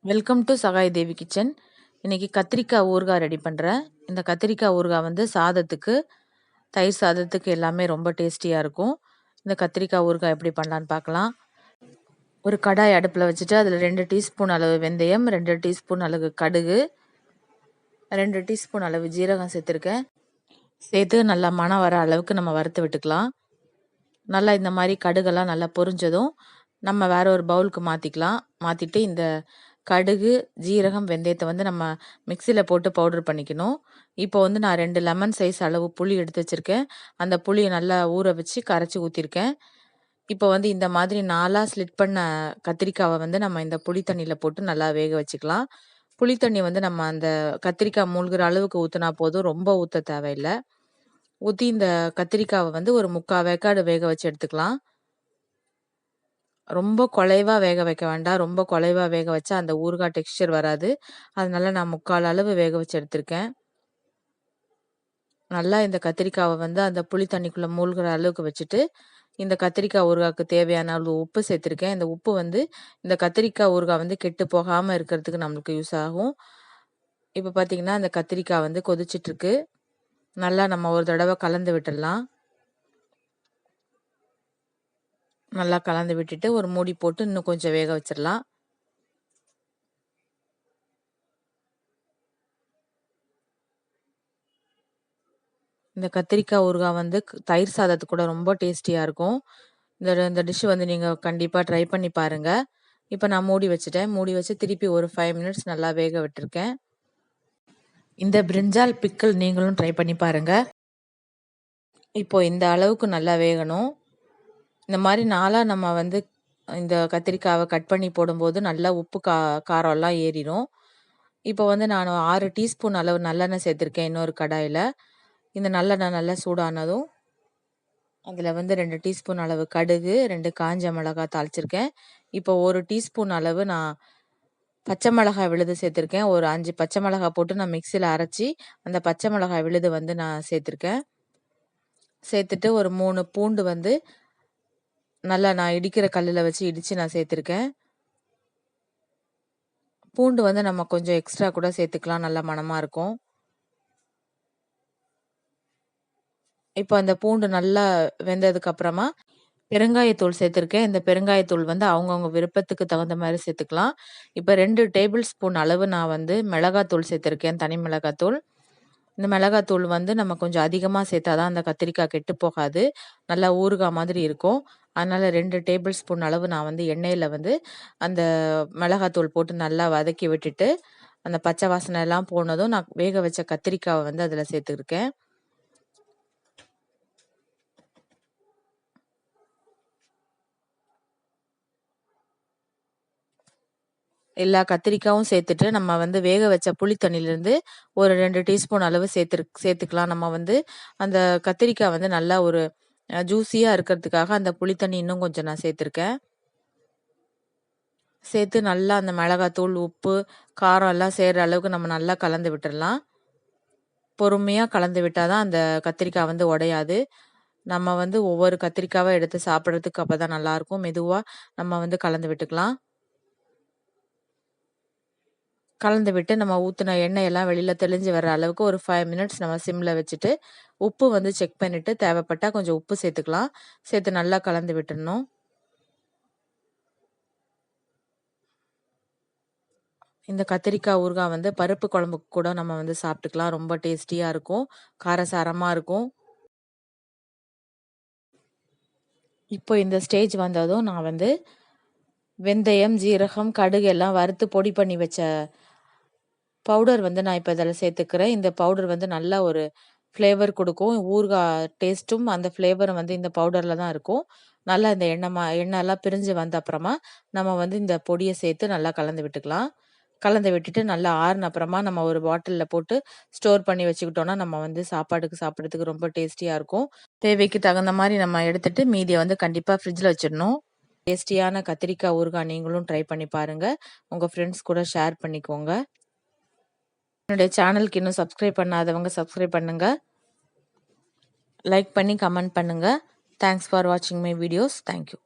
Welcome to Sahai Devi kitchen. இன்னைக்கு கத்திரிக்காய் ஊறுகாய் ரெடி பண்ணுறேன். இந்த கத்திரிக்காய் ஊறுகாய் வந்து சாதத்துக்கு, தயிர் சாதத்துக்கு எல்லாமே ரொம்ப டேஸ்டியாக இருக்கும். இந்த கத்திரிக்காய் ஊறுகாய் எப்படி பண்ணலான்னு பார்க்கலாம். ஒரு கடாய் அடுப்பில் வச்சுட்டு அதில் 2 டீஸ்பூன் அளவு வெந்தயம், 2 டீஸ்பூன் அளவு கடுகு, 2 டீஸ்பூன் அளவு ஜீரகம் சேர்த்துருக்கேன். சேர்த்து நல்லா மணம் வர அளவுக்கு நம்ம வறுத்து விட்டுக்கலாம். நல்லா இந்த மாதிரி கடுகெல்லாம் நல்லா பொரிஞ்சதும் நம்ம வேற ஒரு பவுலுக்கு மாற்றிக்கலாம். மாற்றிட்டு இந்த கடுகு, ஜீரகம், வெந்தயத்தை வந்து நம்ம மிக்சியில் போட்டு பவுடர் பண்ணிக்கணும். இப்போ வந்து நான் 2 லெமன் சைஸ் அளவு புளி எடுத்து வச்சுருக்கேன். அந்த புளியை நல்லா ஊற வச்சு கரைச்சி ஊற்றிருக்கேன். இப்போ வந்து இந்த மாதிரி 4ஆக ஸ்லிட் பண்ண கத்திரிக்காவை வந்து நம்ம இந்த புளி தண்ணியில் போட்டு நல்லா வேக வச்சுக்கலாம். புளி தண்ணி வந்து நம்ம அந்த கத்திரிக்காய் மூழ்கிற அளவுக்கு ஊற்றினா போதும், ரொம்ப ஊற்ற தேவையில்லை. ஊற்றி இந்த கத்திரிக்காவை வந்து ஒரு 3/4 வேக்காடு வேக வச்சு எடுத்துக்கலாம். ரொம்ப குழைவா வேக வைக்க வேண்டாம். ரொம்ப குழைவா வேக வச்சா அந்த ஊறுகாய் டெக்ஸ்சர் வராது. அதனால நான் 3/4 அளவு வேக வச்சு எடுத்திருக்கேன். நல்லா இந்த கத்திரிக்காவை வந்து அந்த புளி தண்ணிக்குள்ள மூழ்கிற அளவுக்கு வச்சுட்டு, இந்த கத்திரிக்காய் ஊறுகாய்க்கு தேவையான அளவு உப்பு சேர்த்துருக்கேன். இந்த உப்பு வந்து இந்த கத்திரிக்காய் ஊறுகாய் வந்து கெட்டு போகாம இருக்கிறதுக்கு நம்மளுக்கு யூஸ் ஆகும். இப்போ பார்த்தீங்கன்னா, அந்த கத்திரிக்காய் வந்து கொதிச்சிட்ருக்கு. நல்லா நம்ம ஒரு தடவை கலந்து விட்டுடலாம். நல்லா கலந்து விட்டுட்டு ஒரு மூடி போட்டு இன்னும் கொஞ்சம் வேக வச்சிடலாம். இந்த கத்திரிக்காய் ஊறுகாய் வந்து தயிர் சாதத்துக்கு கூட ரொம்ப டேஸ்டியாக இருக்கும். இந்த டிஷ் வந்து நீங்கள் கண்டிப்பாக ட்ரை பண்ணி பாருங்கள். இப்போ நான் மூடி வச்சுட்டேன். மூடி வச்சு திருப்பி ஒரு 5 மினிட்ஸ் நல்லா வேக விட்டுருக்கேன். இந்த பிரிஞ்சால் பிக்கிள் நீங்களும் ட்ரை பண்ணி பாருங்கள். இப்போ இந்த அளவுக்கு நல்லா வேகணும். இந்த மாதிரி நாளாக நம்ம வந்து இந்த கத்திரிக்காவை கட் பண்ணி போடும்போது நல்லா உப்பு காரம்லாம் ஏறிடும். இப்போ வந்து நான் 6 டீஸ்பூன் அளவு நல்லெண்ணெய் சேர்த்துருக்கேன் இன்னொரு கடாயில். இந்த நல்லெண்ணெய் நல்லா சூடானதும் அதில் வந்து 2 டீஸ்பூன் அளவு கடுகு, 2 காஞ்ச மிளகாய் தாளிச்சிருக்கேன். இப்போ 1 டீஸ்பூன் அளவு நான் பச்சை மிளகாய் விழுது சேர்த்துருக்கேன். ஒரு 5 பச்சை மிளகாய் போட்டு நான் மிக்சியில் அரைச்சி அந்த பச்சை மிளகாய் விழுது வந்து நான் சேர்த்துருக்கேன். சேர்த்துட்டு ஒரு 3 பூண்டு வந்து நல்லா நான் இடிக்கிற கல்லில் வச்சு இடித்து நான் சேர்த்துருக்கேன். பூண்டு வந்து நம்ம கொஞ்சம் எக்ஸ்ட்ரா கூட சேர்த்துக்கலாம், நல்லா மணமாக இருக்கும். இப்போ அந்த பூண்டு நல்லா வெந்ததுக்கு அப்புறமா பெருங்காயத்தூள் சேர்த்துருக்கேன். இந்த பெருங்காயத்தூள் வந்து அவங்கவுங்க விருப்பத்துக்கு தகுந்த மாதிரி சேர்த்துக்கலாம். இப்போ 2 டேபிள் ஸ்பூன் அளவு நான் வந்து மிளகாத்தூள் சேர்த்துருக்கேன், தனி மிளகாத்தூள். இந்த மிளகாத்தூள் வந்து நம்ம கொஞ்சம் அதிகமாக சேர்த்தா தான் அந்த கத்திரிக்காய் கெட்டு போகாது, நல்லா ஊறுகாய் மாதிரி இருக்கும். அதனால் 2 டேபிள் ஸ்பூன் அளவு நான் வந்து எண்ணெயில் வந்து அந்த மிளகாத்தூள் போட்டு நல்லா வதக்கி விட்டுட்டு, அந்த பச்சை வாசனை எல்லாம் போனதும் நான் வேக வச்ச கத்திரிக்காவை வந்து அதில் சேர்த்துருக்கேன். எல்லா கத்திரிக்காயும் சேர்த்துட்டு நம்ம வந்து வேக வச்ச புளி தண்ணியிலேருந்து ஒரு 2 டீஸ்பூன் அளவு சேர்த்துக்கலாம். நம்ம வந்து அந்த கத்திரிக்காய் வந்து நல்லா ஒரு ஜூஸியாக இருக்கிறதுக்காக அந்த புளி தண்ணி இன்னும் கொஞ்சம் நான் சேர்த்துருக்கேன். சேர்த்து நல்லா அந்த மிளகாத்தூள், உப்பு, காரம் எல்லாம் சேர்கிற அளவுக்கு நம்ம நல்லா கலந்து விட்டுடலாம். பொறுமையாக கலந்து விட்டால் தான் அந்த கத்திரிக்காய் வந்து உடையாது. நம்ம வந்து ஒவ்வொரு கத்திரிக்காவை எடுத்து சாப்பிட்றதுக்கு அப்போ தான் நல்லாயிருக்கும். மெதுவாக நம்ம வந்து கலந்து விட்டுக்கலாம். கலந்து விட்டு நம்ம ஊற்றின எண்ணெயெல்லாம் வெளியில் தெளிஞ்சு வர அளவுக்கு ஒரு 5 மினிட்ஸ் நம்ம சிம்மில் வச்சுட்டு உப்பு வந்து செக் பண்ணிவிட்டு தேவைப்பட்டால் கொஞ்சம் உப்பு சேர்த்துக்கலாம். சேர்த்து நல்லா கலந்து விட்டுடணும். இந்த கத்திரிக்காய் ஊறுகாய் வந்து பருப்பு குழம்புக்கு கூட நம்ம வந்து சாப்பிட்டுக்கலாம். ரொம்ப டேஸ்டியாக இருக்கும், காரசாரமாக இருக்கும். இப்போ இந்த ஸ்டேஜ் வந்ததும் நான் வந்து வெந்தயம், ஜீரகம், கடுகு எல்லாம் வறுத்து பொடி பண்ணி வச்ச பவுடர் வந்து நான் இப்போ இதில் சேர்த்துக்கிறேன். இந்த பவுடர் வந்து நல்ல ஒரு ஃப்ளேவர் கொடுக்கும். ஊறுகாய் டேஸ்ட்டும் அந்த ஃப்ளேவரும் வந்து இந்த பவுடரில் தான் இருக்கும். நல்லா இந்த எண்ணெய்லாம் பிரிஞ்சு வந்த அப்புறமா நம்ம வந்து இந்த பொடியை சேர்த்து நல்லா கலந்து விட்டுக்கலாம். கலந்து விட்டுட்டு நல்லா ஆறுன அப்புறமா நம்ம ஒரு பாட்டிலில் போட்டு ஸ்டோர் பண்ணி வச்சுக்கிட்டோன்னா நம்ம வந்து சாப்பாடுக்கு சாப்பிட்றதுக்கு ரொம்ப டேஸ்டியாக இருக்கும். தேவைக்கு தகுந்த மாதிரி நம்ம எடுத்துட்டு மீதியை வந்து கண்டிப்பாக ஃப்ரிட்ஜில் வச்சிடணும். டேஸ்டியான கத்திரிக்காய் ஊறுகாய் நீங்களும் ட்ரை பண்ணி பாருங்கள். உங்கள் ஃப்ரெண்ட்ஸ் கூட ஷேர் பண்ணிக்கோங்க. என்னுடைய சேனலுக்கு இன்னும் சப்ஸ்கிரைப் பண்ணாதவங்க சப்ஸ்கிரைப் பண்ணுங்கள். லைக் பண்ணி கமெண்ட் பண்ணுங்கள். தேங்க்ஸ் ஃபார் வாட்சிங் மை வீடியோஸ். தேங்க்யூ.